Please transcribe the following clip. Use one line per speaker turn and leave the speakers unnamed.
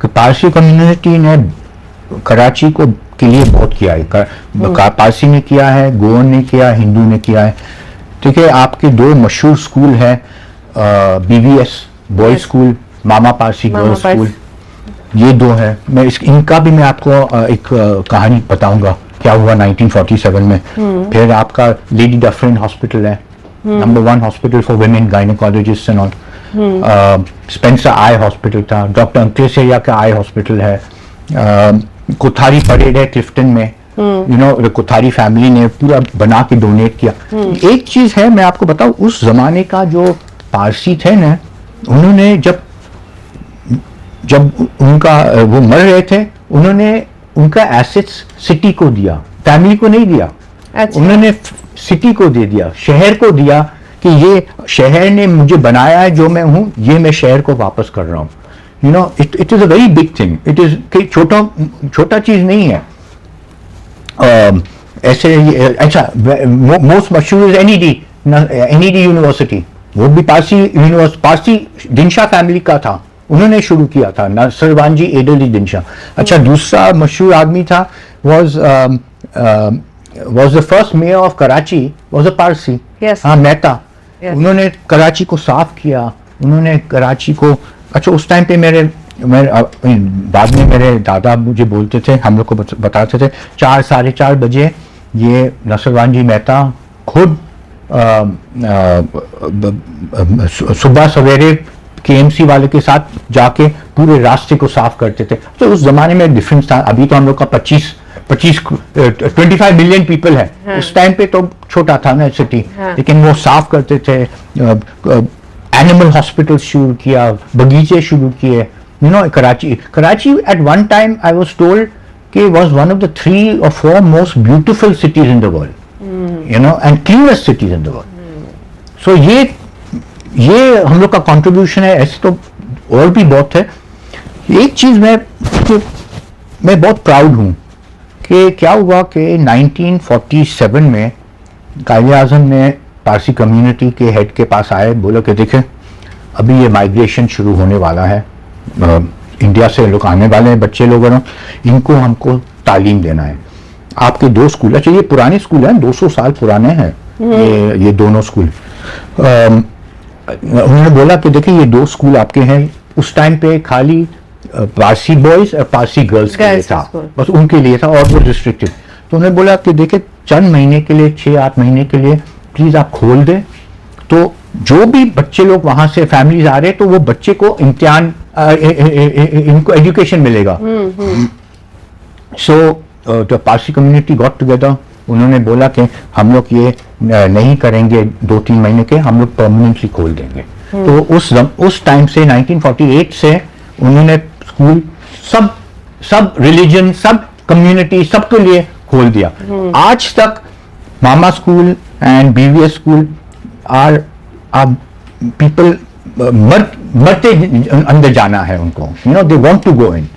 कि पारसी कम्युनिटी ने कराची को के लिए बहुत किया है। पारसी ने किया है, गोवन ने किया, हिंदू ने किया है। ठीक है, आपके दो मशहूर स्कूल हैं, BVS बॉयज स्कूल, मामा पारसी गर्ल्स स्कूल, ये दो है। इनका भी मैं आपको एक कहानी बताऊंगा क्या हुआ 1947 में। फिर आपका लेडी डफरिन हॉस्पिटल है, number 1 hospital for women gynaecologist and all. Spencer eye hospital था, डॉक्टर अंक्लेसेरिया का आई हॉस्पिटल है, कोठारी परेड है क्लिफ्टन में, कोठारी फैमिली ने पूरा बना के डोनेट किया। एक चीज है मैं आपको बताऊं, उस जमाने का जो पारसी थे ना, उन्होंने जब उनका वो मर रहे थे, उन्होंने उनका एसेट्स सिटी को दिया, फैमिली को नहीं दिया। अच्छा। उन्होंने सिटी को दे दिया, शहर को दिया कि ये शहर ने मुझे बनाया है जो मैं हूं, ये मैं शहर को वापस कर रहा हूं। It is a very big thing. It is छोटा चीज नहीं है। ऐसे अच्छा, मोस्ट मशहूर एनईडी यूनिवर्सिटी, वो भी पारसी दिनशा फैमिली का था, उन्होंने शुरू किया था, नसरवानजी एडली दिनशा। अच्छा, दूसरा मशहूर आदमी था was the first mayor of Karachi was a Parsi।
yes।
हाँ, मेहता। yes। उन्होंने कराची को साफ किया, उन्होंने कराची को। अच्छा, उस टाइम पे बाद में मेरे दादा मुझे बोलते थे, हम लोग को बताते थे, 4 साढ़े 4 बजे ये नसरवानजी मेहता खुद सुबह सवेरे KMC वाले के साथ जाके पूरे रास्ते को साफ करते थे। तो उस जमाने में डिफरेंस था। अभी तो हम लोग का 25 मिलियन पीपल है। हाँ। उस टाइम पे तो छोटा था ना सिटी। हाँ। लेकिन वो साफ करते थे, एनिमल हॉस्पिटल शुरू किया, बगीचे शुरू किए। Karachi at one time I was told कि was one of the 3 or 4 most beautiful cities in the world, and cleanest cities in the world. So ये हम लोग का कंट्रीब्यूशन है। ऐसे तो और भी बहुत है। एक चीज मैं बहुत प्राउड हूं कि क्या हुआ कि 1947 में कायदे आज़म ने पारसी कम्युनिटी के हेड के पास आए, बोला कि देखें अभी ये माइग्रेशन शुरू होने वाला है, इंडिया से लोग आने वाले हैं, बच्चे लोग, इनको हमको तालीम देना है। आपके 2 स्कूल, अच्छा ये पुराने स्कूल हैं, 200 साल पुराने हैं ये दोनों स्कूल। उन्होंने बोला कि देखिए ये 2 स्कूल आपके हैं। उस टाइम पे खाली पारसी बॉयज और पारसी गर्ल्स के लिए था, बस उनके लिए था, और वो रिस्ट्रिक्टेड। तो उन्होंने बोला कि देखिए चंद महीने के लिए, 6-8 महीने के लिए प्लीज आप खोल दें, तो जो भी बच्चे लोग वहां से फैमिलीज आ रहे हैं, तो वो बच्चे को इम्तिहान, इनको एजुकेशन मिलेगा। So the Parsi community got together. उन्होंने बोला कि हम लोग ये नहीं करेंगे 2-3 महीने के, हम लोग परमानेंटली खोल देंगे। तो उस टाइम से 1948 से उन्होंने स्कूल सब रिलीजन, सब कम्युनिटी, सबके लिए खोल दिया। आज तक मामा school and BVS school are people मरते अंदर जाना है उनको, they want to go in.